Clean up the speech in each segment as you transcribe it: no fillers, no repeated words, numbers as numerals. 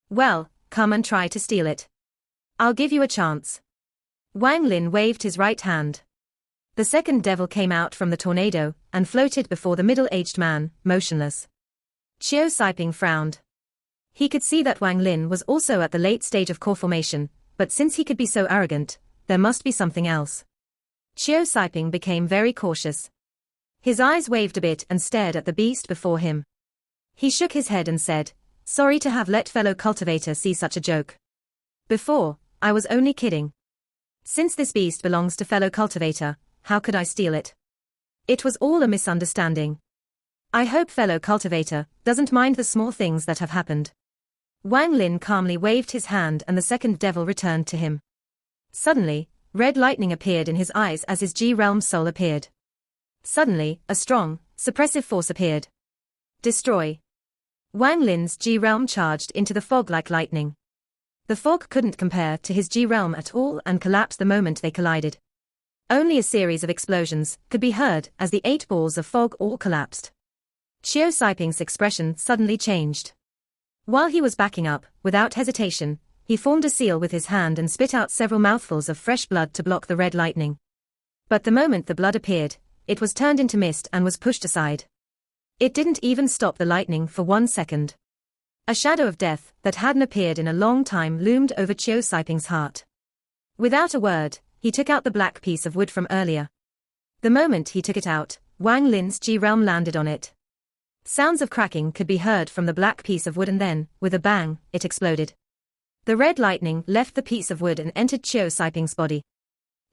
Well, come and try to steal it. I'll give you a chance. Wang Lin waved his right hand. The second devil came out from the tornado and floated before the middle-aged man, motionless. Qiu Saiping frowned. He could see that Wang Lin was also at the late stage of core formation, but since he could be so arrogant, there must be something else. Qiu Saiping became very cautious. His eyes waved a bit and stared at the beast before him. He shook his head and said, "Sorry to have let fellow cultivator see such a joke. Before, I was only kidding. Since this beast belongs to fellow cultivator, how could I steal it? It was all a misunderstanding. I hope fellow cultivator doesn't mind the small things that have happened." Wang Lin calmly waved his hand and the second devil returned to him. Suddenly, red lightning appeared in his eyes as his G-realm soul appeared. Suddenly, a strong, suppressive force appeared. Destroy. Wang Lin's G-realm charged into the fog like lightning. The fog couldn't compare to his G-realm at all and collapsed the moment they collided. Only a series of explosions could be heard as the 8 balls of fog all collapsed. Qiu Saiping's expression suddenly changed. While he was backing up, without hesitation, he formed a seal with his hand and spit out several mouthfuls of fresh blood to block the red lightning. But the moment the blood appeared, it was turned into mist and was pushed aside. It didn't even stop the lightning for 1 second. A shadow of death that hadn't appeared in a long time loomed over Qiu Saiping's heart. Without a word, he took out the black piece of wood from earlier. The moment he took it out, Wang Lin's G-realm landed on it. Sounds of cracking could be heard from the black piece of wood and then, with a bang, it exploded. The red lightning left the piece of wood and entered Qiu Saiping's body.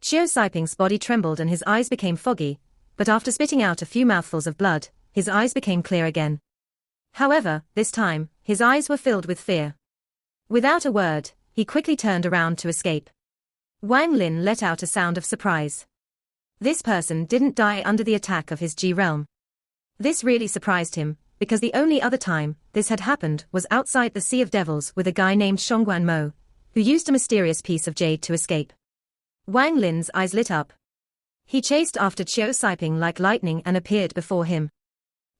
Qiu Saiping's body trembled and his eyes became foggy, but after spitting out a few mouthfuls of blood, his eyes became clear again. However, this time, his eyes were filled with fear. Without a word, he quickly turned around to escape. Wang Lin let out a sound of surprise. This person didn't die under the attack of his G-realm. This really surprised him, because the only other time this had happened was outside the Sea of Devils with a guy named Shongguan Mo, who used a mysterious piece of jade to escape. Wang Lin's eyes lit up. He chased after Qiu Saiping like lightning and appeared before him.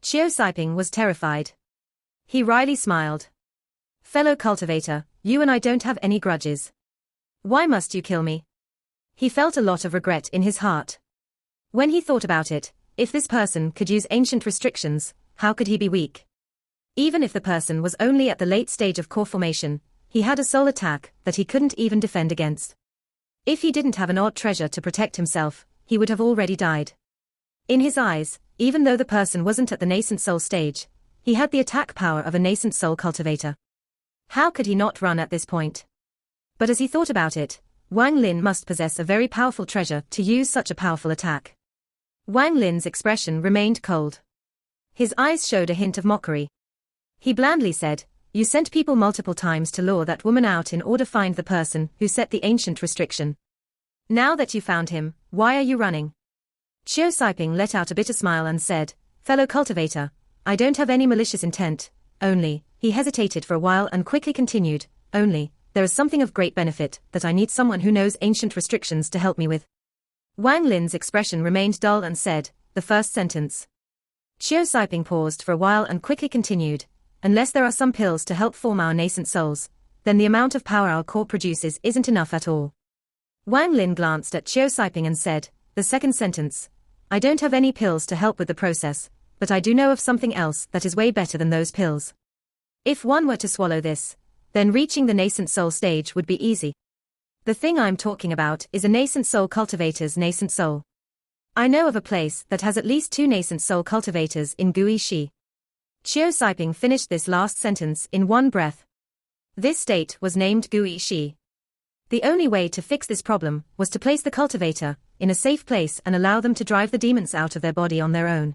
Qiu Saiping was terrified. He wryly smiled. "Fellow cultivator, you and I don't have any grudges. Why must you kill me?" He felt a lot of regret in his heart. When he thought about it, if this person could use ancient restrictions, how could he be weak? Even if the person was only at the late stage of core formation, he had a soul attack that he couldn't even defend against. If he didn't have an odd treasure to protect himself, he would have already died. In his eyes, even though the person wasn't at the nascent soul stage, he had the attack power of a nascent soul cultivator. How could he not run at this point? But as he thought about it, Wang Lin must possess a very powerful treasure to use such a powerful attack. Wang Lin's expression remained cold. His eyes showed a hint of mockery. He blandly said, "You sent people multiple times to lure that woman out in order to find the person who set the ancient restriction. Now that you found him, why are you running?" Qiu Saiping let out a bitter smile and said, "Fellow cultivator, I don't have any malicious intent, only," he hesitated for a while and quickly continued, "only, there is something of great benefit that I need someone who knows ancient restrictions to help me with." Wang Lin's expression remained dull and said, "The first sentence." Qiu Saiping paused for a while and quickly continued, "Unless there are some pills to help form our nascent souls, then the amount of power our core produces isn't enough at all." Wang Lin glanced at Qiu Saiping and said, "The second sentence. I don't have any pills to help with the process, but I do know of something else that is way better than those pills. If one were to swallow this, then reaching the nascent soul stage would be easy. The thing I'm talking about is a nascent soul cultivator's nascent soul. I know of a place that has at least 2 nascent soul cultivators in Guishi." Qiu Saiping finished this last sentence in one breath. This state was named Guishi. The only way to fix this problem was to place the cultivator in a safe place and allow them to drive the demons out of their body on their own.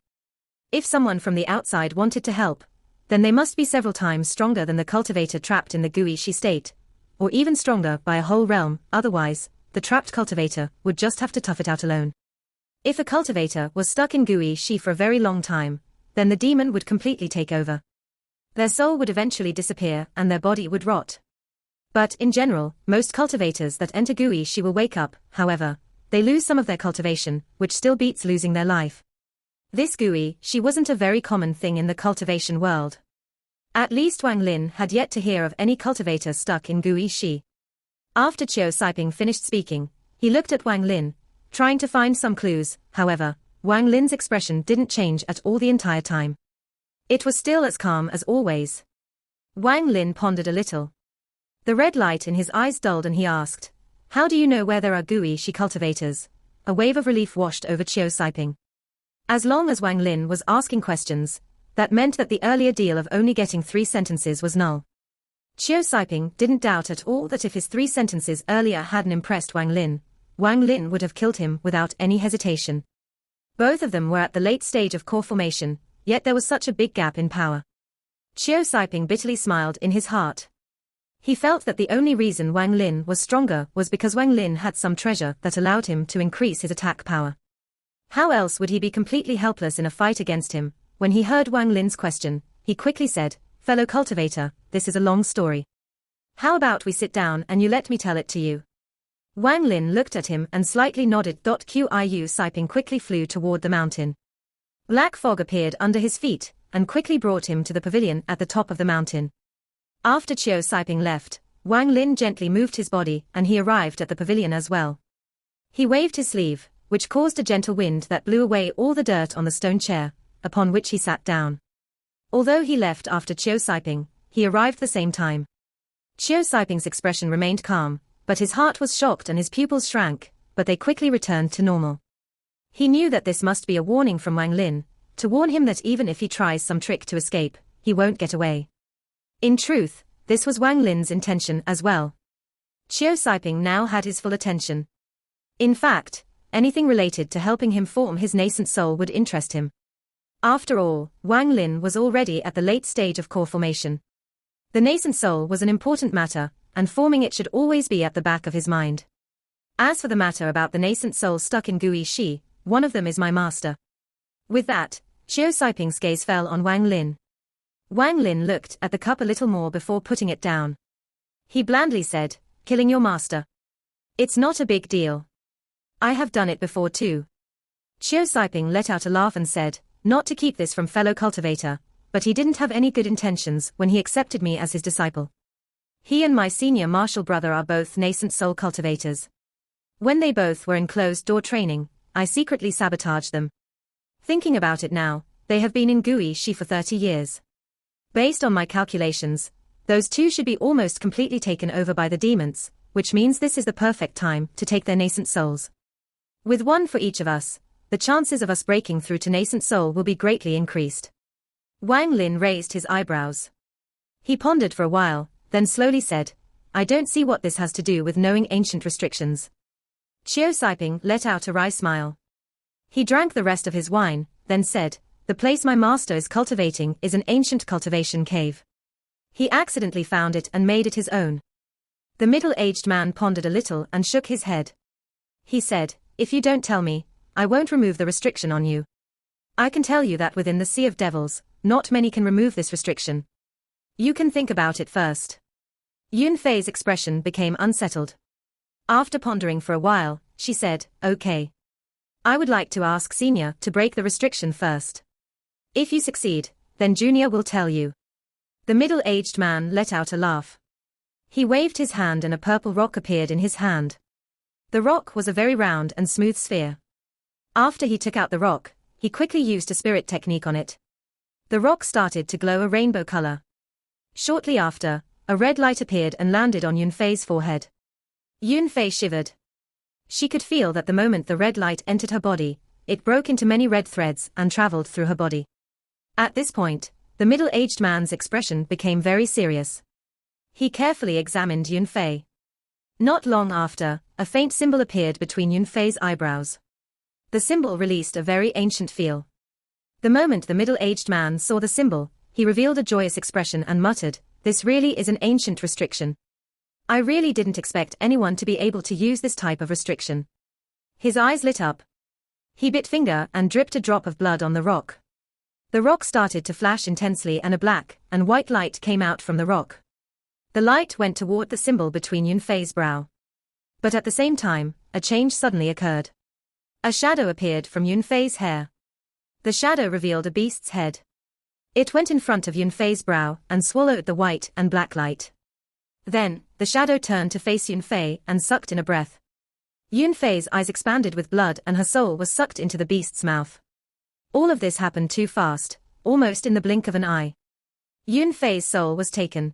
If someone from the outside wanted to help, then they must be several times stronger than the cultivator trapped in the Guishi state, or even stronger by a whole realm, otherwise, the trapped cultivator would just have to tough it out alone. If a cultivator was stuck in Guishi for a very long time, then the demon would completely take over. Their soul would eventually disappear and their body would rot. But in general, most cultivators that enter Guishi will wake up, however, they lose some of their cultivation, which still beats losing their life. This Guishi wasn't a very common thing in the cultivation world. At least Wang Lin had yet to hear of any cultivator stuck in Gui Shi. After Qiu Saiping finished speaking, he looked at Wang Lin, trying to find some clues. However, Wang Lin's expression didn't change at all the entire time. It was still as calm as always. Wang Lin pondered a little. The red light in his eyes dulled and he asked, "How do you know where there are Gui Shi cultivators?" A wave of relief washed over Qiu Saiping. As long as Wang Lin was asking questions, that meant that the earlier deal of only getting 3 sentences was null. Qiu Saiping didn't doubt at all that if his 3 sentences earlier hadn't impressed Wang Lin would have killed him without any hesitation. Both of them were at the late stage of core formation, yet there was such a big gap in power. Qiu Saiping bitterly smiled in his heart. He felt that the only reason Wang Lin was stronger was because Wang Lin had some treasure that allowed him to increase his attack power. How else would he be completely helpless in a fight against him? When he heard Wang Lin's question, he quickly said, "Fellow cultivator, this is a long story. How about we sit down and you let me tell it to you?" Wang Lin looked at him and slightly nodded. Qiu Saiping quickly flew toward the mountain. Black fog appeared under his feet, and quickly brought him to the pavilion at the top of the mountain. After Qiu Saiping left, Wang Lin gently moved his body and he arrived at the pavilion as well. He waved his sleeve, which caused a gentle wind that blew away all the dirt on the stone chair, upon which he sat down. Although he left after Qiu Saiping, he arrived the same time. Qiu Saiping's expression remained calm, but his heart was shocked and his pupils shrank, but they quickly returned to normal. He knew that this must be a warning from Wang Lin, to warn him that even if he tries some trick to escape, he won't get away. In truth, this was Wang Lin's intention as well. Qiu Saiping now had his full attention. In fact, anything related to helping him form his nascent soul would interest him. After all, Wang Lin was already at the late stage of core formation. The nascent soul was an important matter, and forming it should always be at the back of his mind. As for the matter about the nascent soul stuck in Gui Shi, one of them is my master. With that, Qiu Saiping's gaze fell on Wang Lin. Wang Lin looked at the cup a little more before putting it down. He blandly said, "Killing your master. It's not a big deal. I have done it before too." Qiu Saiping let out a laugh and said, "Not to keep this from fellow cultivator, but he didn't have any good intentions when he accepted me as his disciple. He and my senior martial brother are both nascent soul cultivators. When they both were in closed-door training, I secretly sabotaged them. Thinking about it now, they have been in Gui Shi for 30 years. Based on my calculations, those two should be almost completely taken over by the demons, which means this is the perfect time to take their nascent souls. With one for each of us, the chances of us breaking through to nascent soul will be greatly increased." Wang Lin raised his eyebrows. He pondered for a while, then slowly said, "I don't see what this has to do with knowing ancient restrictions." Qiu Saiping let out a wry smile. He drank the rest of his wine, then said, "The place my master is cultivating is an ancient cultivation cave. He accidentally found it and made it his own." The middle-aged man pondered a little and shook his head. He said, "If you don't tell me, I won't remove the restriction on you. I can tell you that within the Sea of Devils, not many can remove this restriction. You can think about it first." Yun Fei's expression became unsettled. After pondering for a while, she said, "Okay. I would like to ask Senior to break the restriction first. If you succeed, then Junior will tell you." The middle-aged man let out a laugh. He waved his hand and a purple rock appeared in his hand. The rock was a very round and smooth sphere. After he took out the rock, he quickly used a spirit technique on it. The rock started to glow a rainbow color. Shortly after, a red light appeared and landed on Yun Fei's forehead. Yun Fei shivered. She could feel that the moment the red light entered her body, it broke into many red threads and traveled through her body. At this point, the middle-aged man's expression became very serious. He carefully examined Yun Fei. Not long after, a faint symbol appeared between Yun Fei's eyebrows. The symbol released a very ancient feel. The moment the middle-aged man saw the symbol, he revealed a joyous expression and muttered, "This really is an ancient restriction. I really didn't expect anyone to be able to use this type of restriction." His eyes lit up. He bit finger and dripped a drop of blood on the rock. The rock started to flash intensely and a black and white light came out from the rock. The light went toward the symbol between Yun Fei's brow. But at the same time, a change suddenly occurred. A shadow appeared from Yun Fei's hair. The shadow revealed a beast's head. It went in front of Yunfei's brow and swallowed the white and black light. Then, the shadow turned to face Yunfei and sucked in a breath. Yunfei's eyes expanded with blood and her soul was sucked into the beast's mouth. All of this happened too fast, almost in the blink of an eye. Yunfei's soul was taken.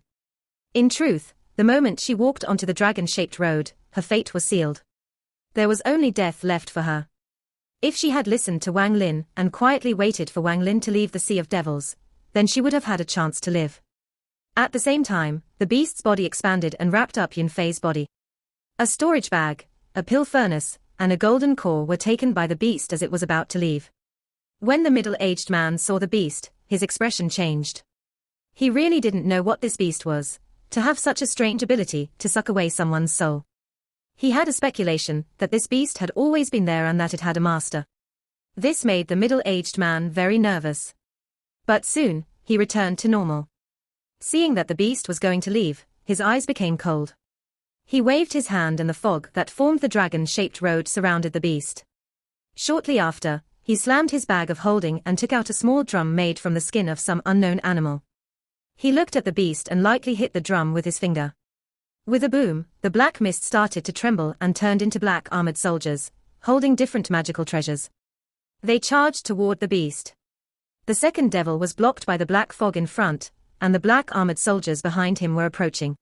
In truth, the moment she walked onto the dragon-shaped road, her fate was sealed. There was only death left for her. If she had listened to Wang Lin and quietly waited for Wang Lin to leave the Sea of Devils, then she would have had a chance to live. At the same time, the beast's body expanded and wrapped up Yunfei's body. A storage bag, a pill furnace, and a golden core were taken by the beast as it was about to leave. When the middle-aged man saw the beast, his expression changed. He really didn't know what this beast was, to have such a strange ability to suck away someone's soul. He had a speculation that this beast had always been there and that it had a master. This made the middle-aged man very nervous. But soon, he returned to normal. Seeing that the beast was going to leave, his eyes became cold. He waved his hand and the fog that formed the dragon-shaped road surrounded the beast. Shortly after, he slammed his bag of holding and took out a small drum made from the skin of some unknown animal. He looked at the beast and lightly hit the drum with his finger. With a boom, the black mist started to tremble and turned into black armored soldiers, holding different magical treasures. They charged toward the beast. The second devil was blocked by the black fog in front, and the black armored soldiers behind him were approaching.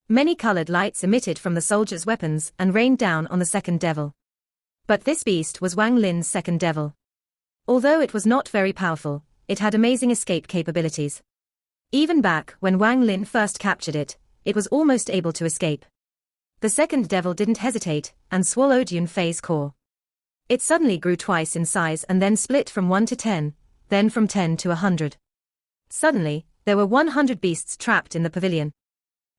Many colored lights emitted from the soldiers' weapons and rained down on the second devil. But this beast was Wang Lin's second devil. Although it was not very powerful, it had amazing escape capabilities. Even back when Wang Lin first captured it, it was almost able to escape. The second devil didn't hesitate, and swallowed Yunfei's core. It suddenly grew twice in size and then split from 1 to 10, then from 10 to 100. Suddenly, there were 100 beasts trapped in the pavilion.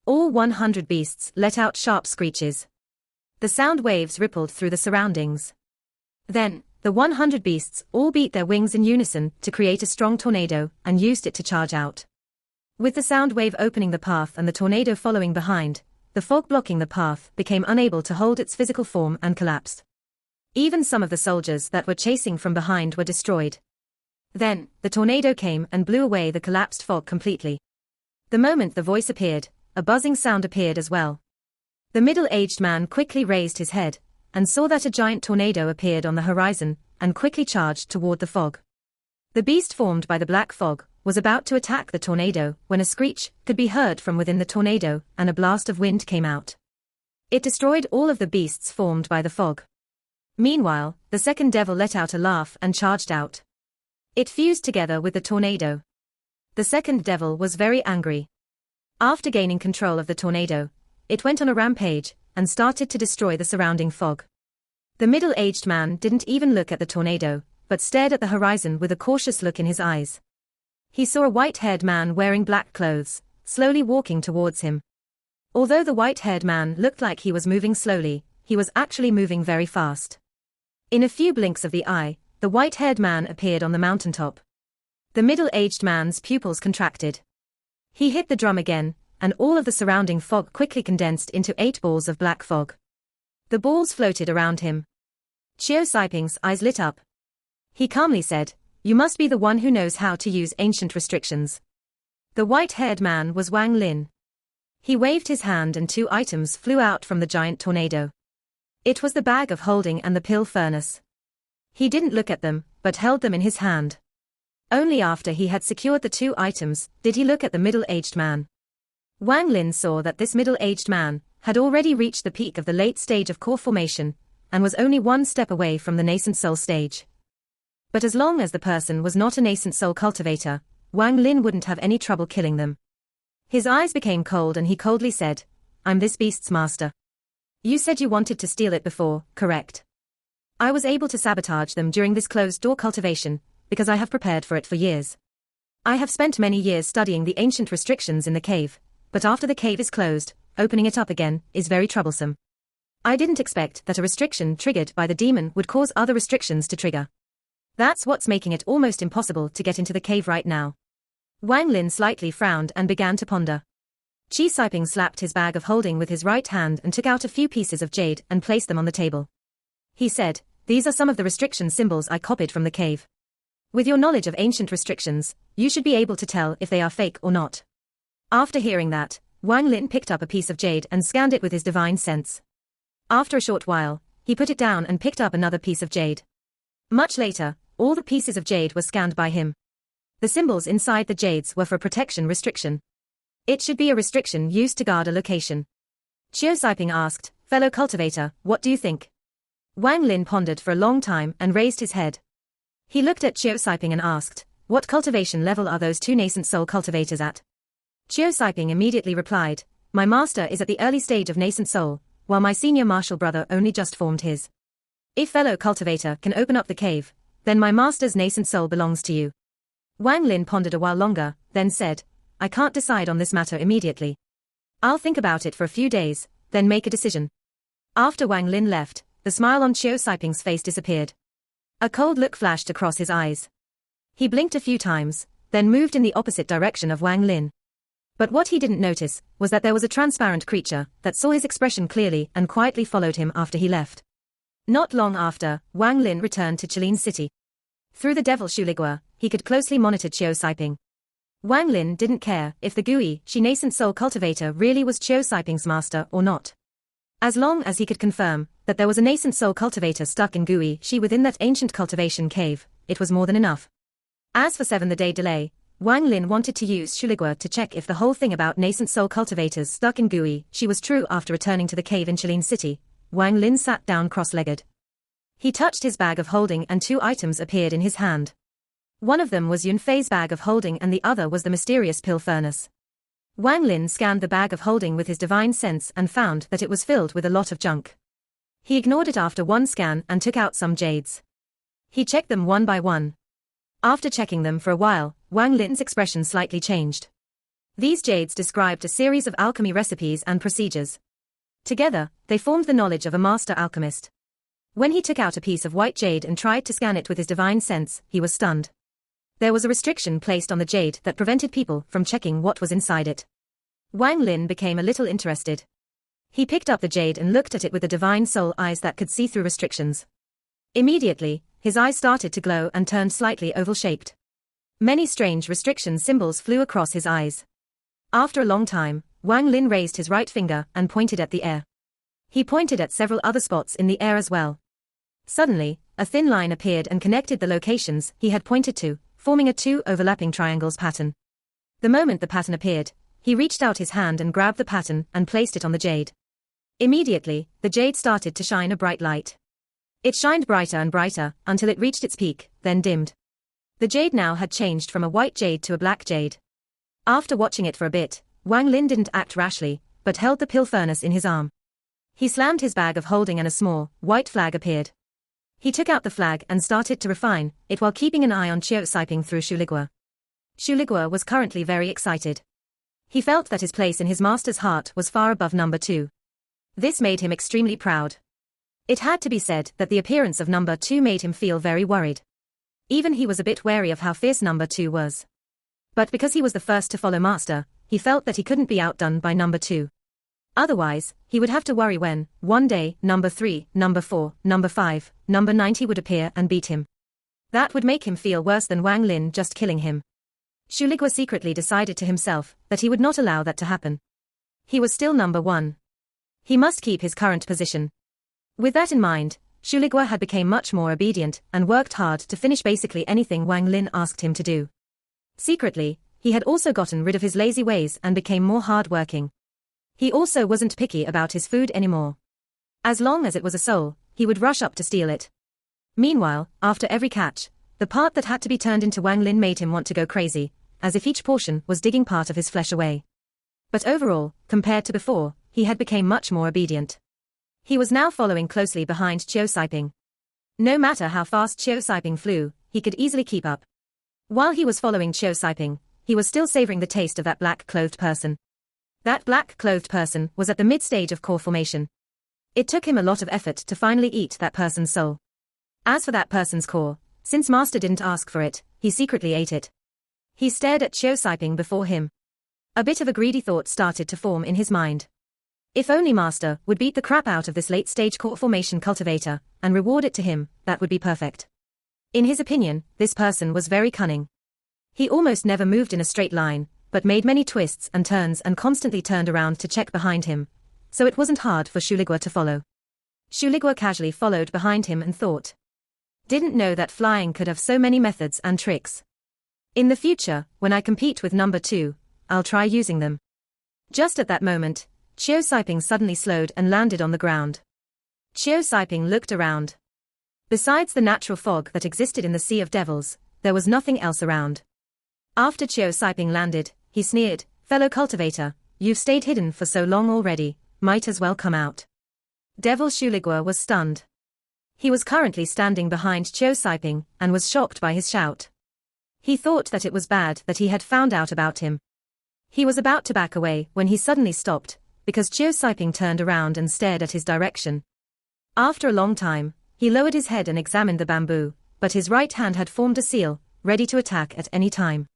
All 100 beasts let out sharp screeches. The sound waves rippled through the surroundings. Then, the 100 beasts all beat their wings in unison to create a strong tornado and used it to charge out. With the sound wave opening the path and the tornado following behind, the fog blocking the path became unable to hold its physical form and collapsed. Even some of the soldiers that were chasing from behind were destroyed. Then, the tornado came and blew away the collapsed fog completely. The moment the voice appeared, a buzzing sound appeared as well. The middle-aged man quickly raised his head, and saw that a giant tornado appeared on the horizon, and quickly charged toward the fog. The beast formed by the black fog was about to attack the tornado when a screech could be heard from within the tornado and a blast of wind came out. It destroyed all of the beasts formed by the fog. Meanwhile, the second devil let out a laugh and charged out. It fused together with the tornado. The second devil was very angry. After gaining control of the tornado, it went on a rampage and started to destroy the surrounding fog. The middle-aged man didn't even look at the tornado, but stared at the horizon with a cautious look in his eyes. He saw a white-haired man wearing black clothes, slowly walking towards him. Although the white-haired man looked like he was moving slowly, he was actually moving very fast. In a few blinks of the eye, the white-haired man appeared on the mountaintop. The middle-aged man's pupils contracted. He hit the drum again, and all of the surrounding fog quickly condensed into 8 balls of black fog. The balls floated around him. Chiu Saiping's eyes lit up. He calmly said, "You must be the one who knows how to use ancient restrictions." The white-haired man was Wang Lin. He waved his hand and 2 items flew out from the giant tornado. It was the bag of holding and the pill furnace. He didn't look at them, but held them in his hand. Only after he had secured the 2 items did he look at the middle-aged man. Wang Lin saw that this middle-aged man had already reached the peak of the late stage of core formation, and was only 1 step away from the nascent soul stage. But as long as the person was not a nascent soul cultivator, Wang Lin wouldn't have any trouble killing them. His eyes became cold and he coldly said, "I'm this beast's master. You said you wanted to steal it before, correct? I was able to sabotage them during this closed-door cultivation, because I have prepared for it for years. I have spent many years studying the ancient restrictions in the cave, but after the cave is closed, opening it up again is very troublesome. I didn't expect that a restriction triggered by the demon would cause other restrictions to trigger. That's what's making it almost impossible to get into the cave right now." Wang Lin slightly frowned and began to ponder. Chi Saiping slapped his bag of holding with his right hand and took out a few pieces of jade and placed them on the table. He said, "These are some of the restriction symbols I copied from the cave. With your knowledge of ancient restrictions, you should be able to tell if they are fake or not. After hearing that, Wang Lin picked up a piece of jade and scanned it with his divine sense. After a short while, he put it down and picked up another piece of jade. Much later, all the pieces of jade were scanned by him. The symbols inside the jades were for a protection restriction. It should be a restriction used to guard a location. Qiu Siping asked, "Fellow cultivator, what do you think?" Wang Lin pondered for a long time and raised his head. He looked at Qiu Siping and asked, "What cultivation level are those two nascent soul cultivators at?" Qiu Siping immediately replied, "My master is at the early stage of nascent soul, while my senior martial brother only just formed his. If fellow cultivator can open up the cave, then my master's nascent soul belongs to you." Wang Lin pondered a while longer, then said, "I can't decide on this matter immediately. I'll think about it for a few days, then make a decision." After Wang Lin left, the smile on Qiu Siping's face disappeared. A cold look flashed across his eyes. He blinked a few times, then moved in the opposite direction of Wang Lin. But what he didn't notice was that there was a transparent creature that saw his expression clearly and quietly followed him after he left. Not long after, Wang Lin returned to Qilin City. Through the devil Shuligua, he could closely monitor Qiu Siping. Wang Lin didn't care if the Gui Shi nascent soul cultivator really was Qiu Siping's master or not. As long as he could confirm that there was a nascent soul cultivator stuck in Gui Shi within that ancient cultivation cave, it was more than enough. As for 7-day delay, Wang Lin wanted to use Shuligua to check if the whole thing about nascent soul cultivators stuck in Gui Shi was true. After returning to the cave in Qilin City, Wang Lin sat down cross-legged. He touched his bag of holding and two items appeared in his hand. One of them was Yunfei's bag of holding and the other was the mysterious pill furnace. Wang Lin scanned the bag of holding with his divine sense and found that it was filled with a lot of junk. He ignored it after one scan and took out some jades. He checked them one by one. After checking them for a while, Wang Lin's expression slightly changed. These jades described a series of alchemy recipes and procedures. Together, they formed the knowledge of a master alchemist. When he took out a piece of white jade and tried to scan it with his divine sense, he was stunned. There was a restriction placed on the jade that prevented people from checking what was inside it. Wang Lin became a little interested. He picked up the jade and looked at it with the divine soul eyes that could see through restrictions. Immediately, his eyes started to glow and turned slightly oval-shaped. Many strange restriction symbols flew across his eyes. After a long time, Wang Lin raised his right finger and pointed at the air. He pointed at several other spots in the air as well. Suddenly, a thin line appeared and connected the locations he had pointed to, forming a two overlapping triangles pattern. The moment the pattern appeared, he reached out his hand and grabbed the pattern and placed it on the jade. Immediately, the jade started to shine a bright light. It shined brighter and brighter until it reached its peak, then dimmed. The jade now had changed from a white jade to a black jade. After watching it for a bit, Wang Lin didn't act rashly, but held the pill furnace in his arm. He slammed his bag of holding and a small, white flag appeared. He took out the flag and started to refine it while keeping an eye on Qiu Siping through Shuligua. Shuligua was currently very excited. He felt that his place in his master's heart was far above number 2. This made him extremely proud. It had to be said that the appearance of number 2 made him feel very worried. Even he was a bit wary of how fierce number 2 was. But because he was the first to follow master, he felt that he couldn't be outdone by number 2. Otherwise, he would have to worry when, one day, number 3, number 4, number 5, number 90 would appear and beat him. That would make him feel worse than Wang Lin just killing him. Shuligua secretly decided to himself that he would not allow that to happen. He was still number 1. He must keep his current position. With that in mind, Shuligua had become much more obedient and worked hard to finish basically anything Wang Lin asked him to do. Secretly, he had also gotten rid of his lazy ways and became more hard-working. He also wasn't picky about his food anymore. As long as it was a soul, he would rush up to steal it. Meanwhile, after every catch, the part that had to be turned into Wang Lin made him want to go crazy, as if each portion was digging part of his flesh away. But overall, compared to before, he had become much more obedient. He was now following closely behind Qiu Siping. No matter how fast Qiu Siping flew, he could easily keep up. While he was following Qiu Siping, he was still savoring the taste of that black-clothed person. That black-clothed person was at the mid-stage of core formation. It took him a lot of effort to finally eat that person's soul. As for that person's core, since Master didn't ask for it, he secretly ate it. He stared at Qiu Siping before him. A bit of a greedy thought started to form in his mind. If only Master would beat the crap out of this late-stage core formation cultivator and reward it to him, that would be perfect. In his opinion, this person was very cunning. He almost never moved in a straight line, but made many twists and turns and constantly turned around to check behind him, so it wasn't hard for Shuligwa to follow. Shuligwa casually followed behind him and thought. Didn't know that flying could have so many methods and tricks. In the future, when I compete with number 2, I'll try using them. Just at that moment, Chiu Saiping suddenly slowed and landed on the ground. Chiu Saiping looked around. Besides the natural fog that existed in the Sea of Devils, there was nothing else around. After Chiu Saiping landed, he sneered, "Fellow cultivator, you've stayed hidden for so long already, might as well come out." Devil Shuligwa was stunned. He was currently standing behind Chiu Saiping and was shocked by his shout. He thought that it was bad that he had found out about him. He was about to back away when he suddenly stopped, because Chiu Saiping turned around and stared at his direction. After a long time, he lowered his head and examined the bamboo, but his right hand had formed a seal, ready to attack at any time.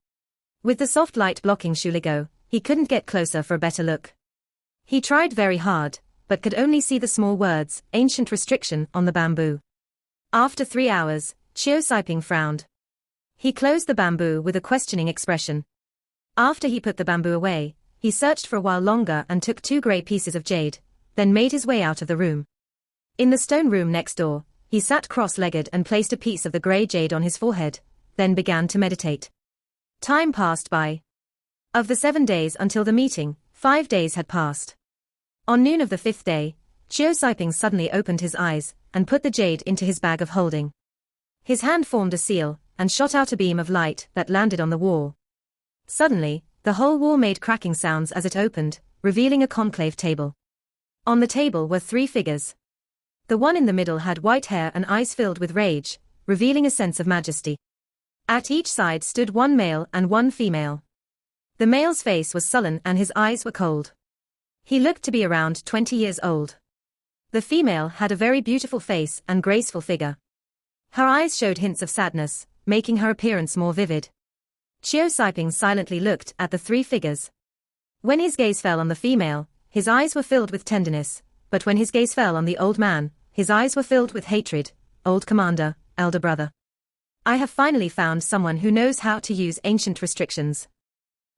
With the soft light blocking Shuligwa, he couldn't get closer for a better look. He tried very hard, but could only see the small words, "Ancient Restriction," on the bamboo. After 3 hours, Chiu Saiping frowned. He closed the bamboo with a questioning expression. After he put the bamboo away, he searched for a while longer and took 2 grey pieces of jade, then made his way out of the room. In the stone room next door, he sat cross-legged and placed a piece of the grey jade on his forehead, then began to meditate. Time passed by. Of the 7 days until the meeting, 5 days had passed. On noon of the 5th day, Chiu Saiping suddenly opened his eyes and put the jade into his bag of holding. His hand formed a seal and shot out a beam of light that landed on the wall. Suddenly, the whole wall made cracking sounds as it opened, revealing a conclave table. On the table were 3 figures. The one in the middle had white hair and eyes filled with rage, revealing a sense of majesty. At each side stood 1 male and 1 female. The male's face was sullen and his eyes were cold. He looked to be around 20 years old. The female had a very beautiful face and graceful figure. Her eyes showed hints of sadness, making her appearance more vivid. Chiu Saiping silently looked at the 3 figures. When his gaze fell on the female, his eyes were filled with tenderness, but when his gaze fell on the old man, his eyes were filled with hatred. "Old commander, elder brother. I have finally found someone who knows how to use ancient restrictions.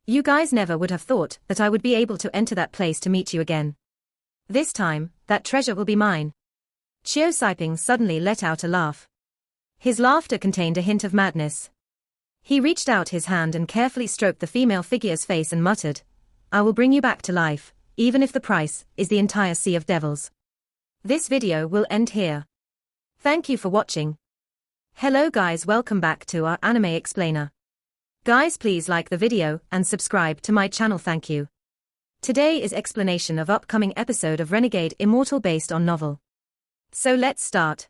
You guys never would have thought that I would be able to enter that place to meet you again. This time, that treasure will be mine." Chiu Saiping suddenly let out a laugh. His laughter contained a hint of madness. He reached out his hand and carefully stroked the female figure's face and muttered, "I will bring you back to life, even if the price is the entire Sea of Devils." This video will end here. Thank you for watching. Hello guys, welcome back to our anime explainer. Guys, please like the video and subscribe to my channel, thank you. Today is explanation of upcoming episode of Renegade Immortal based on novel. So let's start.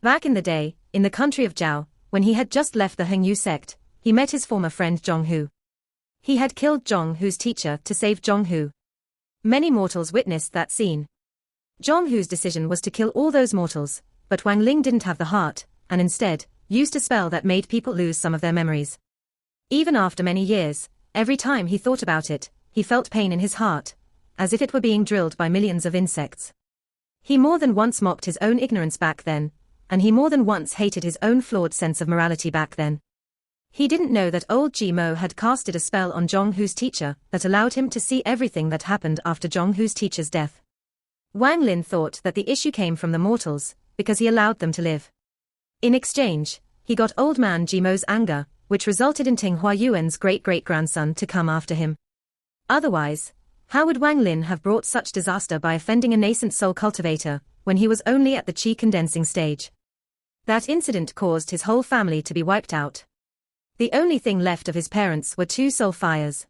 Back in the day, in the country of Zhao, when he had just left the Hengyu sect, he met his former friend Zhonghu. He had killed Zhonghu's teacher to save Zhonghu. Many mortals witnessed that scene. Zhonghu's decision was to kill all those mortals, but Wang Ling didn't have the heart, and instead, used a spell that made people lose some of their memories. Even after many years, every time he thought about it, he felt pain in his heart, as if it were being drilled by millions of insects. He more than once mocked his own ignorance back then, and he more than once hated his own flawed sense of morality back then. He didn't know that old Ji Mo had casted a spell on Zhonghu's teacher that allowed him to see everything that happened after Zhonghu's teacher's death. Wang Lin thought that the issue came from the mortals, because he allowed them to live. In exchange, he got old man Ji Mo's anger, which resulted in Ting Huayuan's great-great-grandson to come after him. Otherwise, how would Wang Lin have brought such disaster by offending a nascent soul cultivator, when he was only at the qi condensing stage? That incident caused his whole family to be wiped out. The only thing left of his parents were 2 soul fires.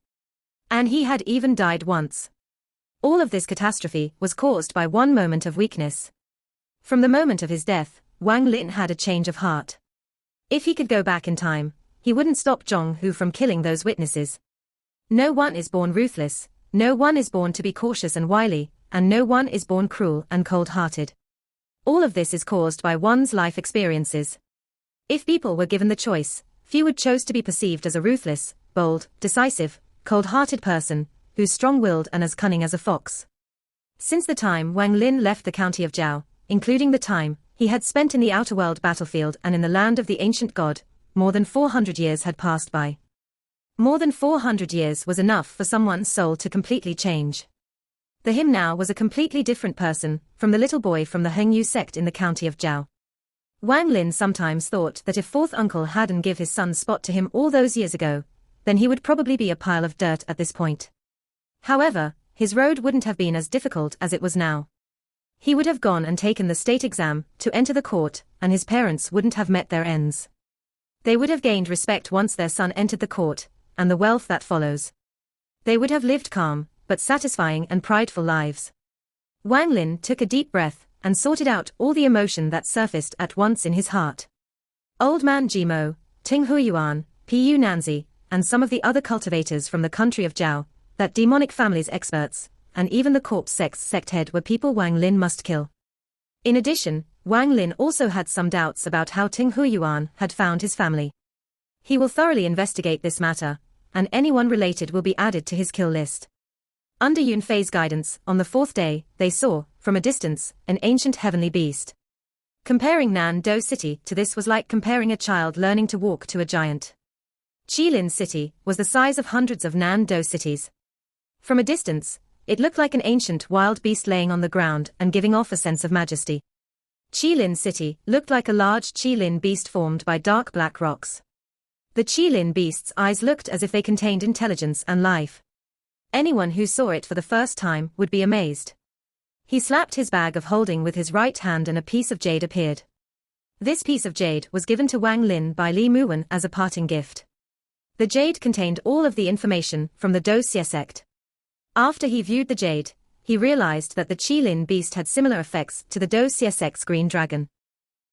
And he had even died once. All of this catastrophe was caused by 1 moment of weakness. From the moment of his death, Wang Lin had a change of heart. If he could go back in time, he wouldn't stop Zhonghu from killing those witnesses. No one is born ruthless, no one is born to be cautious and wily, and no one is born cruel and cold-hearted. All of this is caused by one's life experiences. If people were given the choice, few would choose to be perceived as a ruthless, bold, decisive, cold-hearted person, who's strong-willed and as cunning as a fox. Since the time Wang Lin left the county of Zhao, including the time he had spent in the outer world battlefield and in the land of the ancient god. More than 400 years had passed by. More than 400 years was enough for someone's soul to completely change. The him now was a completely different person, from the little boy from the Hengyu sect in the county of Jiao. Wang Lin sometimes thought that if fourth uncle hadn't give his son Spot to him all those years ago, then he would probably be a pile of dirt at this point. However, his road wouldn't have been as difficult as it was now. He would have gone and taken the state exam to enter the court, and his parents wouldn't have met their ends. They would have gained respect once their son entered the court, and the wealth that follows. They would have lived calm, but satisfying and prideful lives. Wang Lin took a deep breath, and sorted out all the emotion that surfaced at once in his heart. Old Man Jimo, Ting Huiyuan, Pu Nanzi, and some of the other cultivators from the country of Jiao, that demonic family's experts, and even the corpse sect head were people Wang Lin must kill. In addition, Wang Lin also had some doubts about how Ting Huiyuan had found his family. He will thoroughly investigate this matter, and anyone related will be added to his kill list. Under Yun Fei's guidance, on the fourth day, they saw, from a distance, an ancient heavenly beast. Comparing Nan Do City to this was like comparing a child learning to walk to a giant. Qilin City was the size of hundreds of Nan Do cities. From a distance, it looked like an ancient wild beast laying on the ground and giving off a sense of majesty. Qilin City looked like a large Qilin beast formed by dark black rocks. The Qilin beast's eyes looked as if they contained intelligence and life. Anyone who saw it for the first time would be amazed. He slapped his bag of holding with his right hand and a piece of jade appeared. This piece of jade was given to Wang Lin by Li Muwen as a parting gift. The jade contained all of the information from the Do Xie sect. After he viewed the jade, he realized that the Qilin beast had similar effects to the Do Xie sect's green dragon.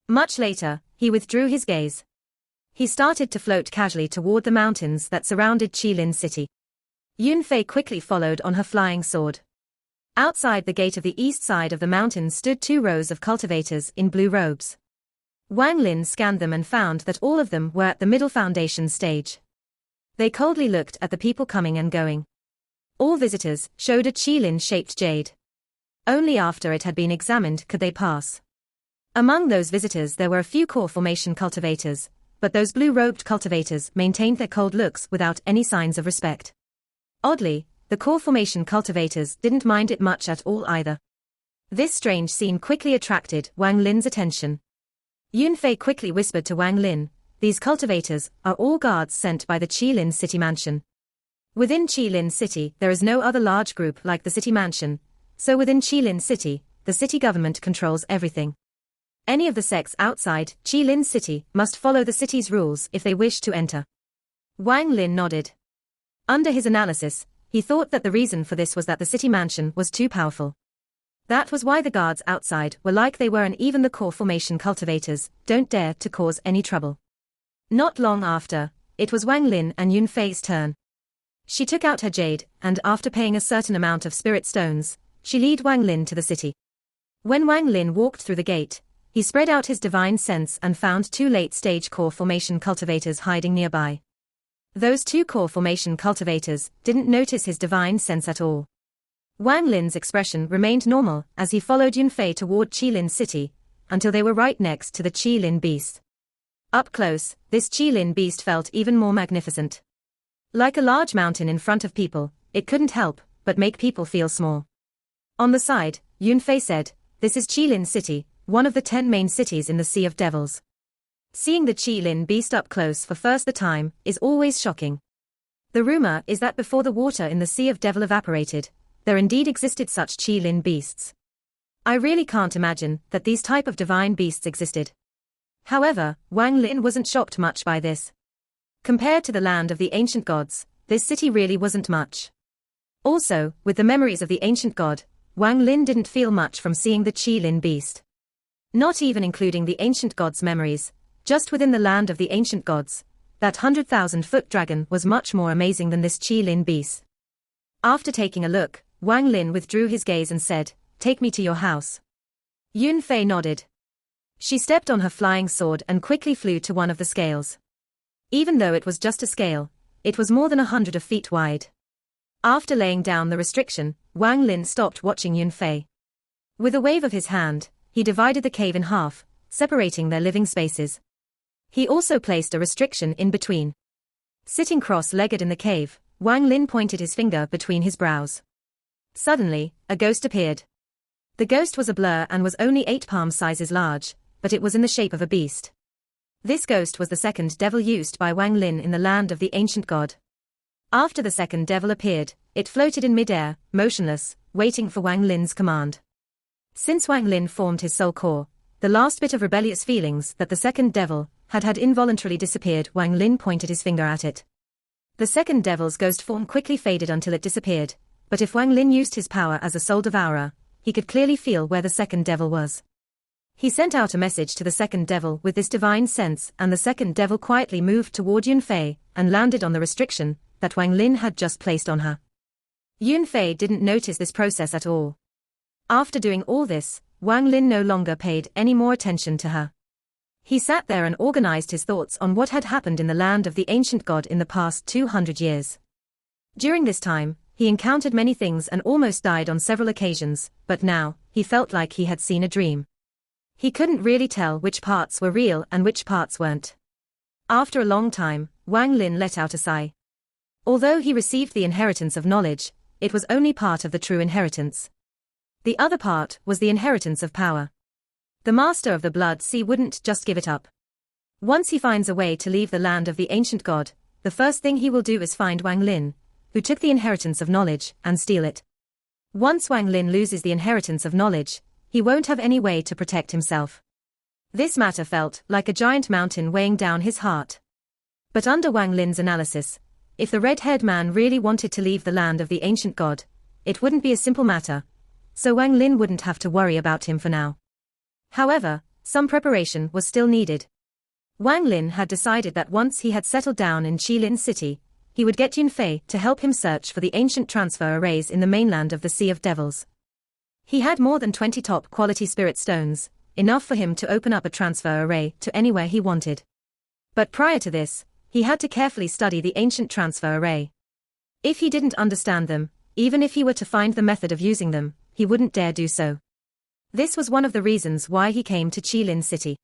Much later, he withdrew his gaze. He started to float casually toward the mountains that surrounded Qilin City. Yun Fei quickly followed on her flying sword. Outside the gate of the east side of the mountain stood 2 rows of cultivators in blue robes. Wang Lin scanned them and found that all of them were at the middle foundation stage. They coldly looked at the people coming and going. All visitors showed a Qilin-shaped jade. Only after it had been examined could they pass. Among those visitors there were a few core formation cultivators, but those blue-robed cultivators maintained their cold looks without any signs of respect. Oddly, the core formation cultivators didn't mind it much at all either. This strange scene quickly attracted Wang Lin's attention. Yun Fei quickly whispered to Wang Lin, "These cultivators are all guards sent by the Qilin City Mansion. Within Qilin City there is no other large group like the City Mansion, so within Qilin City, the city government controls everything. Any of the sects outside Qilin City must follow the city's rules if they wish to enter." Wang Lin nodded. Under his analysis, he thought that the reason for this was that the City Mansion was too powerful. That was why the guards outside were like they were, and even the core formation cultivators don't dare to cause any trouble. Not long after, it was Wang Lin and Yun Fei's turn. She took out her jade, and after paying a certain amount of spirit stones, she led Wang Lin to the city. When Wang Lin walked through the gate, he spread out his divine sense and found 2 late-stage core formation cultivators hiding nearby. Those 2 core formation cultivators didn't notice his divine sense at all. Wang Lin's expression remained normal as he followed Yun Fei toward Qilin City, until they were right next to the Qilin beast. Up close, this Qilin beast felt even more magnificent. Like a large mountain in front of people, it couldn't help but make people feel small. On the side, Yun Fei said, "This is Qilin City, one of the 10 main cities in the Sea of Devils. Seeing the Qilin beast up close for first the time is always shocking. The rumor is that before the water in the Sea of Devil evaporated, there indeed existed such Qilin beasts. I really can't imagine that these type of divine beasts existed." However, Wang Lin wasn't shocked much by this. Compared to the land of the ancient gods, this city really wasn't much. Also, with the memories of the ancient god, Wang Lin didn't feel much from seeing the Qilin beast. Not even including the ancient god's memories, just within the land of the ancient gods, that 100,000-foot dragon was much more amazing than this Qilin beast. After taking a look, Wang Lin withdrew his gaze and said, "Take me to your house." Yun Fei nodded. She stepped on her flying sword and quickly flew to one of the scales. Even though it was just a scale, it was more than 100 feet wide. After laying down the restriction, Wang Lin stopped watching Yun Fei. With a wave of his hand, he divided the cave in half, separating their living spaces. He also placed a restriction in between. Sitting cross-legged in the cave, Wang Lin pointed his finger between his brows. Suddenly, a ghost appeared. The ghost was a blur and was only 8 palm sizes large, but it was in the shape of a beast. This ghost was the second devil used by Wang Lin in the land of the ancient god. After the second devil appeared, it floated in mid-air, motionless, waiting for Wang Lin's command. Since Wang Lin formed his soul core, the last bit of rebellious feelings that the second devil had involuntarily disappeared. Wang Lin pointed his finger at it. The second devil's ghost form quickly faded until it disappeared, but if Wang Lin used his power as a soul devourer, he could clearly feel where the second devil was. He sent out a message to the second devil with this divine sense, and the second devil quietly moved toward Yunfei and landed on the restriction that Wang Lin had just placed on her. Yunfei didn't notice this process at all. After doing all this, Wang Lin no longer paid any more attention to her. He sat there and organized his thoughts on what had happened in the land of the ancient god in the past 200 years. During this time, he encountered many things and almost died on several occasions, but now, he felt like he had seen a dream. He couldn't really tell which parts were real and which parts weren't. After a long time, Wang Lin let out a sigh. Although he received the inheritance of knowledge, it was only part of the true inheritance. The other part was the inheritance of power. The master of the Blood Sea wouldn't just give it up. Once he finds a way to leave the land of the ancient god, the first thing he will do is find Wang Lin, who took the inheritance of knowledge, and steal it. Once Wang Lin loses the inheritance of knowledge, he won't have any way to protect himself. This matter felt like a giant mountain weighing down his heart. But under Wang Lin's analysis, if the red-haired man really wanted to leave the land of the ancient god, it wouldn't be a simple matter, so Wang Lin wouldn't have to worry about him for now. However, some preparation was still needed. Wang Lin had decided that once he had settled down in Qilin City, he would get Yunfei to help him search for the ancient transfer arrays in the mainland of the Sea of Devils. He had more than 20 top-quality spirit stones, enough for him to open up a transfer array to anywhere he wanted. But prior to this, he had to carefully study the ancient transfer array. If he didn't understand them, even if he were to find the method of using them, he wouldn't dare do so. This was one of the reasons why he came to Qilin City.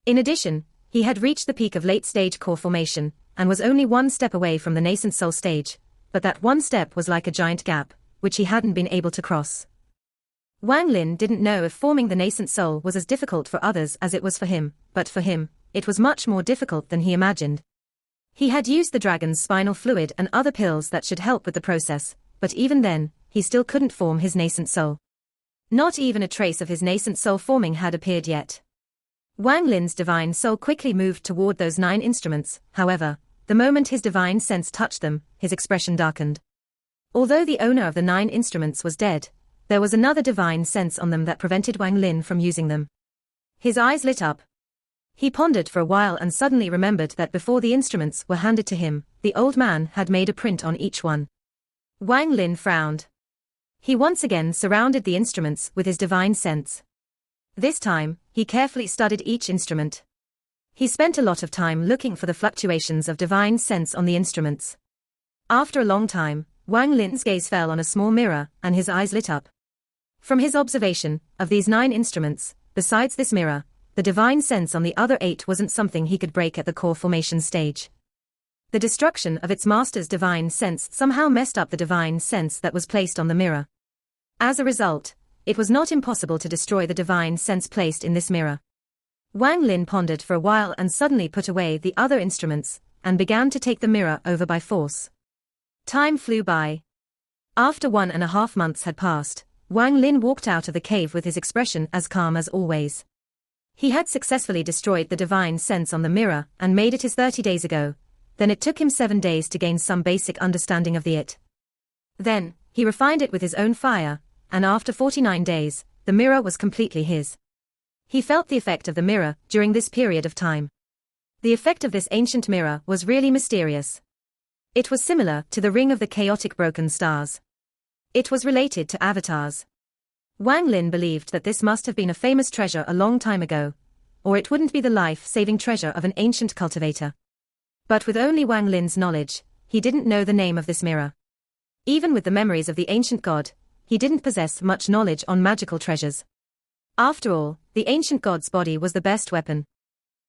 In addition, he had reached the peak of late-stage core formation, and was only one step away from the nascent soul stage, but that one step was like a giant gap, which he hadn't been able to cross. Wang Lin didn't know if forming the nascent soul was as difficult for others as it was for him, but for him, it was much more difficult than he imagined. He had used the dragon's spinal fluid and other pills that should help with the process, but even then, he still couldn't form his nascent soul. Not even a trace of his nascent soul forming had appeared yet. Wang Lin's divine soul quickly moved toward those 9 instruments. However, the moment his divine sense touched them, his expression darkened. Although the owner of the 9 instruments was dead, there was another divine sense on them that prevented Wang Lin from using them. His eyes lit up. He pondered for a while and suddenly remembered that before the instruments were handed to him, the old man had made a print on each one. Wang Lin frowned. He once again surrounded the instruments with his divine sense. This time, he carefully studied each instrument. He spent a lot of time looking for the fluctuations of divine sense on the instruments. After a long time, Wang Lin's gaze fell on a small mirror, and his eyes lit up. From his observation of these 9 instruments, besides this mirror, the divine sense on the other 8 wasn't something he could break at the core formation stage. The destruction of its master's divine sense somehow messed up the divine sense that was placed on the mirror. As a result, it was not impossible to destroy the divine sense placed in this mirror. Wang Lin pondered for a while and suddenly put away the other instruments, and began to take the mirror over by force. Time flew by. After 1.5 months had passed, Wang Lin walked out of the cave with his expression as calm as always. He had successfully destroyed the divine sense on the mirror and made it his 30 days ago. Then it took him 7 days to gain some basic understanding of the it. Then, he refined it with his own fire, and after 49 days, the mirror was completely his. He felt the effect of the mirror during this period of time. The effect of this ancient mirror was really mysterious. It was similar to the ring of the chaotic broken stars. It was related to avatars. Wang Lin believed that this must have been a famous treasure a long time ago, or it wouldn't be the life-saving treasure of an ancient cultivator. But with only Wang Lin's knowledge, he didn't know the name of this mirror. Even with the memories of the ancient god, he didn't possess much knowledge on magical treasures. After all, the ancient god's body was the best weapon.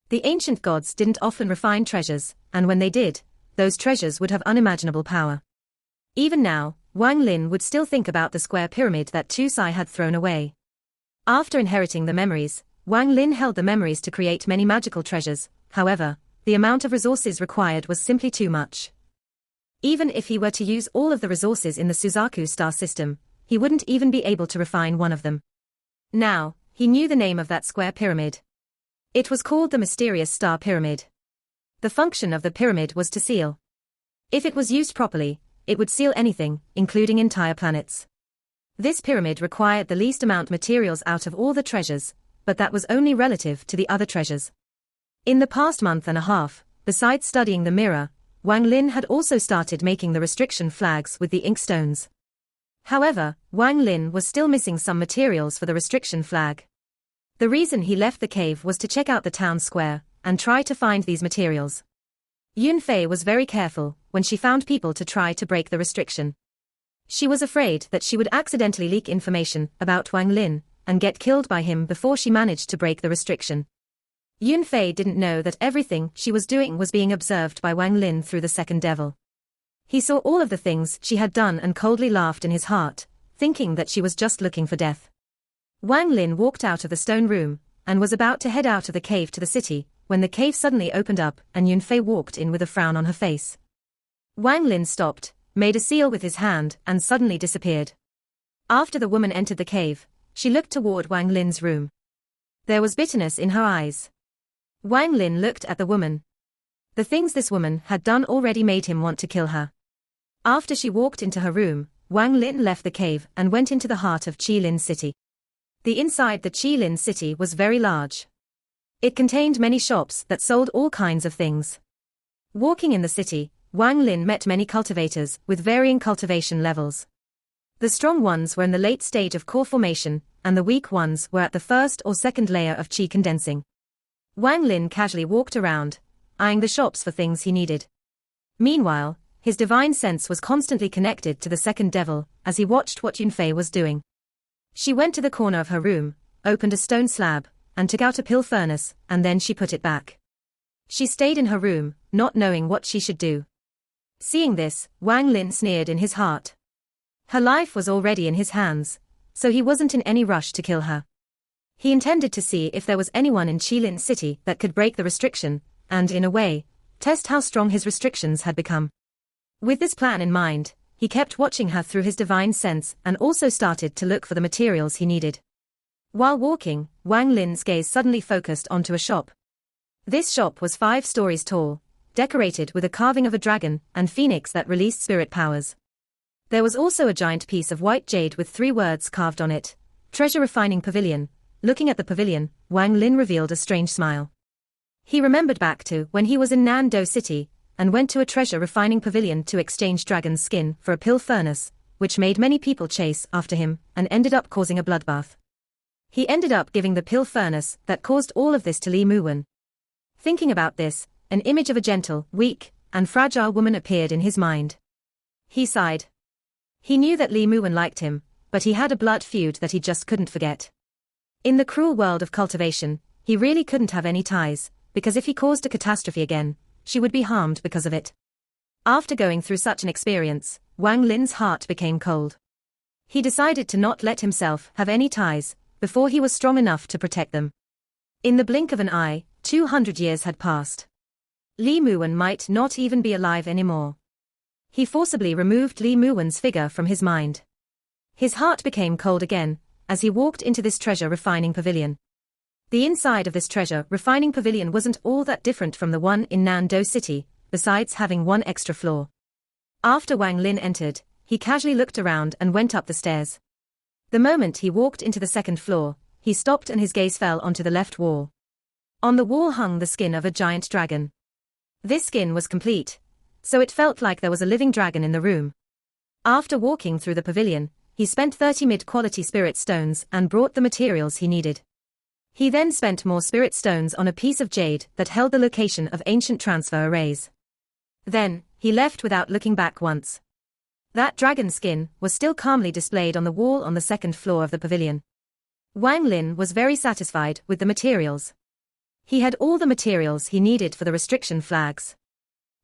The ancient gods didn't often refine treasures, and when they did, those treasures would have unimaginable power. Even now, Wang Lin would still think about the square pyramid that Chu Sai had thrown away. After inheriting the memories, Wang Lin held the memories to create many magical treasures. However, the amount of resources required was simply too much. Even if he were to use all of the resources in the Suzaku star system, he wouldn't even be able to refine one of them. Now, he knew the name of that square pyramid. It was called the Mysterious Star Pyramid. The function of the pyramid was to seal. If it was used properly, it would seal anything, including entire planets. This pyramid required the least amount materials out of all the treasures, but that was only relative to the other treasures. In the past month and a half, besides studying the mirror, Wang Lin had also started making the restriction flags with the ink stones. However, Wang Lin was still missing some materials for the restriction flag. The reason he left the cave was to check out the town square and try to find these materials. Yun Fei was very careful when she found people to try to break the restriction. She was afraid that she would accidentally leak information about Wang Lin and get killed by him before she managed to break the restriction. Yun Fei didn't know that everything she was doing was being observed by Wang Lin through the second devil. He saw all of the things she had done and coldly laughed in his heart, thinking that she was just looking for death. Wang Lin walked out of the stone room and was about to head out of the cave to the city, when the cave suddenly opened up and Yun Fei walked in with a frown on her face. Wang Lin stopped, made a seal with his hand and suddenly disappeared. After the woman entered the cave, she looked toward Wang Lin's room. There was bitterness in her eyes. Wang Lin looked at the woman. The things this woman had done already made him want to kill her. After she walked into her room, Wang Lin left the cave and went into the heart of Qilin City. The inside the Qilin City was very large. It contained many shops that sold all kinds of things. Walking in the city, Wang Lin met many cultivators with varying cultivation levels. The strong ones were in the late stage of core formation, and the weak ones were at the first or second layer of qi condensing. Wang Lin casually walked around, eyeing the shops for things he needed. Meanwhile, his divine sense was constantly connected to the second devil as he watched what Yun Fei was doing. She went to the corner of her room, opened a stone slab, and took out a pill furnace, and then she put it back. She stayed in her room, not knowing what she should do. Seeing this, Wang Lin sneered in his heart. Her life was already in his hands, so he wasn't in any rush to kill her. He intended to see if there was anyone in Qilin City that could break the restriction, and in a way, test how strong his restrictions had become. With this plan in mind, he kept watching her through his divine sense and also started to look for the materials he needed. While walking, Wang Lin's gaze suddenly focused onto a shop. This shop was 5 stories tall, decorated with a carving of a dragon and phoenix that released spirit powers. There was also a giant piece of white jade with 3 words carved on it, Treasure Refining Pavilion. Looking at the pavilion, Wang Lin revealed a strange smile. He remembered back to when he was in Nando City, and went to a treasure refining pavilion to exchange dragon's skin for a pill furnace, which made many people chase after him, and ended up causing a bloodbath. He ended up giving the pill furnace that caused all of this to Li Muwen. Thinking about this, an image of a gentle, weak, and fragile woman appeared in his mind. He sighed. He knew that Li Muwen liked him, but he had a blood feud that he just couldn't forget. In the cruel world of cultivation, he really couldn't have any ties, because if he caused a catastrophe again, she would be harmed because of it. After going through such an experience, Wang Lin's heart became cold. He decided to not let himself have any ties before he was strong enough to protect them. In the blink of an eye, 200 years had passed. Li Muwen might not even be alive anymore. He forcibly removed Li Muwen's figure from his mind. His heart became cold again as he walked into this treasure refining pavilion. The inside of this treasure refining pavilion wasn't all that different from the one in Nando City, besides having 1 extra floor. After Wang Lin entered, he casually looked around and went up the stairs. The moment he walked into the second floor, he stopped and his gaze fell onto the left wall. On the wall hung the skin of a giant dragon. This skin was complete, so it felt like there was a living dragon in the room. After walking through the pavilion, he spent 30 mid-quality spirit stones and brought the materials he needed. He then spent more spirit stones on a piece of jade that held the location of ancient transfer arrays. Then, he left without looking back once. That dragon skin was still calmly displayed on the wall on the second floor of the pavilion. Wang Lin was very satisfied with the materials. He had all the materials he needed for the restriction flags.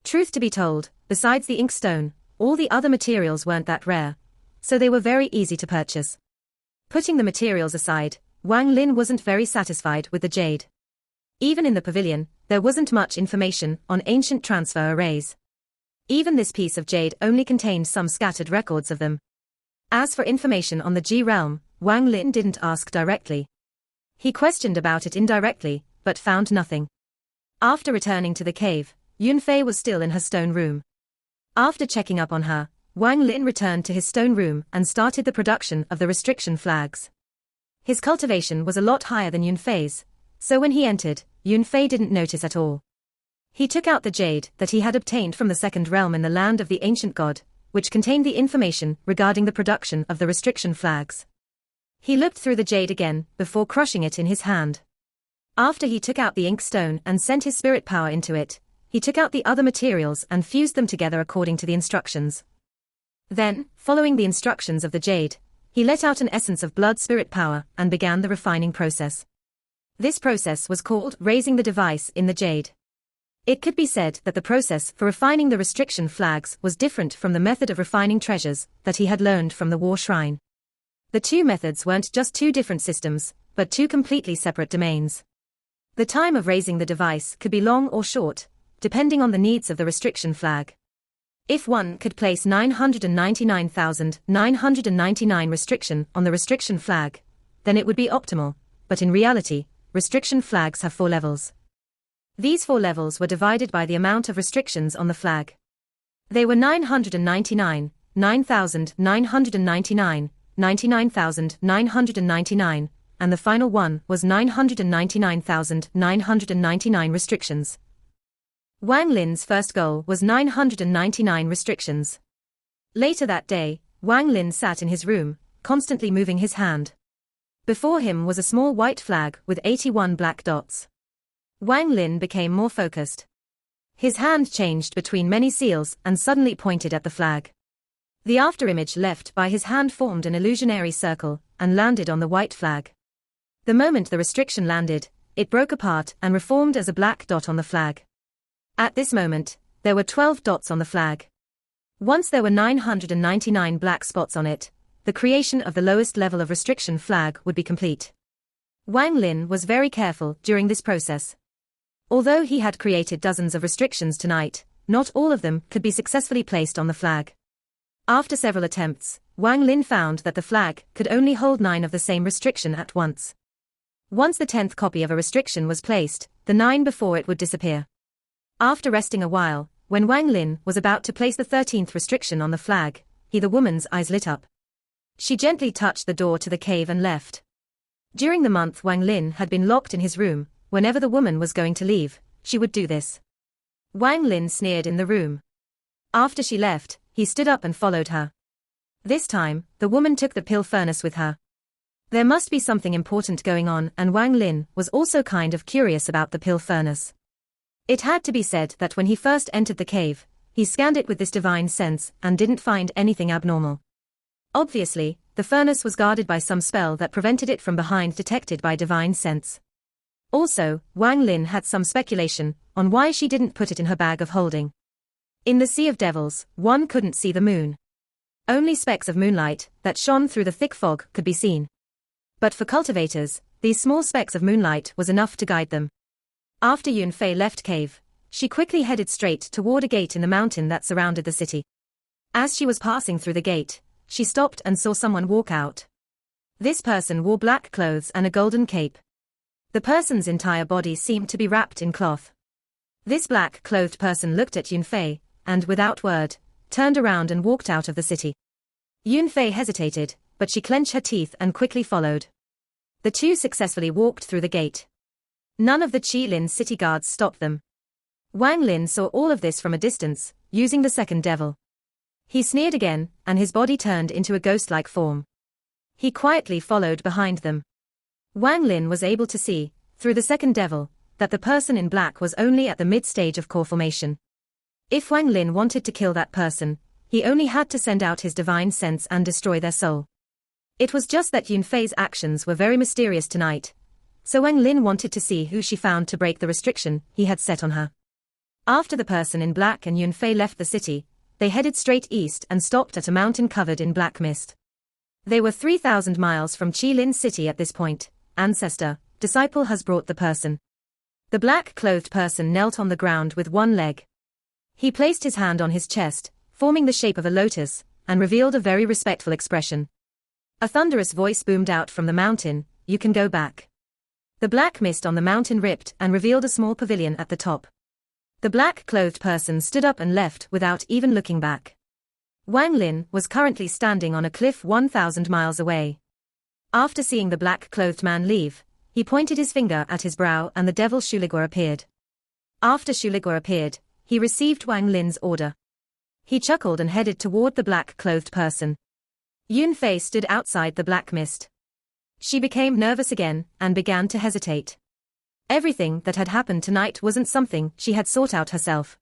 Truth to be told, besides the inkstone, all the other materials weren't that rare, so they were very easy to purchase. Putting the materials aside, Wang Lin wasn't very satisfied with the jade. Even in the pavilion, there wasn't much information on ancient transfer arrays. Even this piece of jade only contained some scattered records of them. As for information on the G realm, Wang Lin didn't ask directly. He questioned about it indirectly, but found nothing. After returning to the cave, Yunfei was still in her stone room. After checking up on her, Wang Lin returned to his stone room and started the production of the restriction flags. His cultivation was a lot higher than Yunfei's, so when he entered, Yunfei didn't notice at all. He took out the jade that he had obtained from the second realm in the land of the ancient god, which contained the information regarding the production of the restriction flags. He looked through the jade again before crushing it in his hand. After he took out the inkstone and sent his spirit power into it, he took out the other materials and fused them together according to the instructions. Then, following the instructions of the jade, he let out an essence of blood spirit power and began the refining process. This process was called raising the device in the jade. It could be said that the process for refining the restriction flags was different from the method of refining treasures that he had learned from the war shrine. The two methods weren't just two different systems, but two completely separate domains. The time of raising the device could be long or short, depending on the needs of the restriction flag. If one could place 999,999 restriction on the restriction flag, then it would be optimal, but in reality, restriction flags have 4 levels. These 4 levels were divided by the amount of restrictions on the flag. They were 999, 9,999, 99,999, and the final one was 999,999 restrictions. Wang Lin's first goal was 999 restrictions. Later that day, Wang Lin sat in his room, constantly moving his hand. Before him was a small white flag with 81 black dots. Wang Lin became more focused. His hand changed between many seals and suddenly pointed at the flag. The afterimage left by his hand formed an illusionary circle and landed on the white flag. The moment the restriction landed, it broke apart and reformed as a black dot on the flag. At this moment, there were 12 dots on the flag. Once there were 999 black spots on it, the creation of the lowest level of restriction flag would be complete. Wang Lin was very careful during this process. Although he had created dozens of restrictions tonight, not all of them could be successfully placed on the flag. After several attempts, Wang Lin found that the flag could only hold 9 of the same restriction at once. Once the 10th copy of a restriction was placed, the 9 before it would disappear. After resting a while, when Wang Lin was about to place the 13th restriction on the flag, the woman's eyes lit up. She gently touched the door to the cave and left. During the month Wang Lin had been locked in his room, whenever the woman was going to leave, she would do this. Wang Lin sneered in the room. After she left, he stood up and followed her. This time, the woman took the pill furnace with her. There must be something important going on, and Wang Lin was also kind of curious about the pill furnace. It had to be said that when he first entered the cave, he scanned it with this divine sense and didn't find anything abnormal. Obviously, the furnace was guarded by some spell that prevented it from being detected by divine sense. Also, Wang Lin had some speculation on why she didn't put it in her bag of holding. In the Sea of Devils, one couldn't see the moon. Only specks of moonlight that shone through the thick fog could be seen. But for cultivators, these small specks of moonlight was enough to guide them. After Yunfei left cave, she quickly headed straight toward a gate in the mountain that surrounded the city. As she was passing through the gate, she stopped and saw someone walk out. This person wore black clothes and a golden cape. The person's entire body seemed to be wrapped in cloth. This black-clothed person looked at Yunfei, and without word, turned around and walked out of the city. Yunfei hesitated, but she clenched her teeth and quickly followed. The two successfully walked through the gate. None of the Qilin city guards stopped them. Wang Lin saw all of this from a distance, using the second devil. He sneered again, and his body turned into a ghost-like form. He quietly followed behind them. Wang Lin was able to see, through the second devil, that the person in black was only at the mid-stage of core formation. If Wang Lin wanted to kill that person, he only had to send out his divine sense and destroy their soul. It was just that Yunfei's actions were very mysterious tonight, so Wang Lin wanted to see who she found to break the restriction he had set on her. After the person in black and Yunfei left the city, they headed straight east and stopped at a mountain covered in black mist. They were 3,000 miles from Qilin City at this point. Ancestor, disciple has brought the person. The black-clothed person knelt on the ground with one leg. He placed his hand on his chest, forming the shape of a lotus, and revealed a very respectful expression. A thunderous voice boomed out from the mountain, "You can go back." The black mist on the mountain ripped and revealed a small pavilion at the top. The black-clothed person stood up and left without even looking back. Wang Lin was currently standing on a cliff 1,000 miles away. After seeing the black-clothed man leave, he pointed his finger at his brow and the devil Shuligor appeared. After Shuligor appeared, he received Wang Lin's order. He chuckled and headed toward the black-clothed person. Yunfei stood outside the black mist. She became nervous again and began to hesitate. Everything that had happened tonight wasn't something she had sought out herself.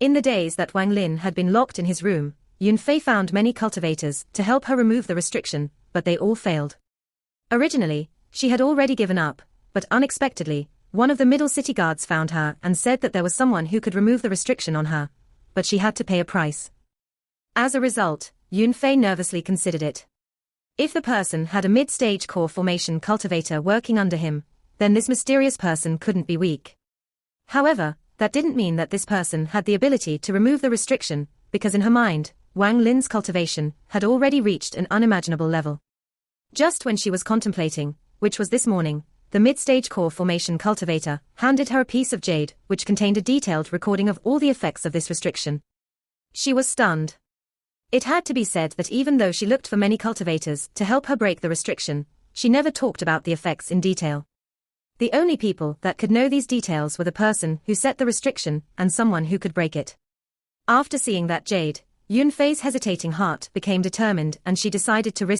In the days that Wang Lin had been locked in his room, Yunfei found many cultivators to help her remove the restriction, but they all failed. Originally, she had already given up, but unexpectedly, one of the middle city guards found her and said that there was someone who could remove the restriction on her, but she had to pay a price. As a result, Yunfei nervously considered it. If the person had a mid-stage core formation cultivator working under him, then this mysterious person couldn't be weak. However, that didn't mean that this person had the ability to remove the restriction, because in her mind, Wang Lin's cultivation had already reached an unimaginable level. Just when she was contemplating, which was this morning, the mid-stage core formation cultivator handed her a piece of jade which contained a detailed recording of all the effects of this restriction. She was stunned. It had to be said that even though she looked for many cultivators to help her break the restriction, she never talked about the effects in detail. The only people that could know these details were the person who set the restriction and someone who could break it. After seeing that jade, Yunfei's hesitating heart became determined and she decided to risk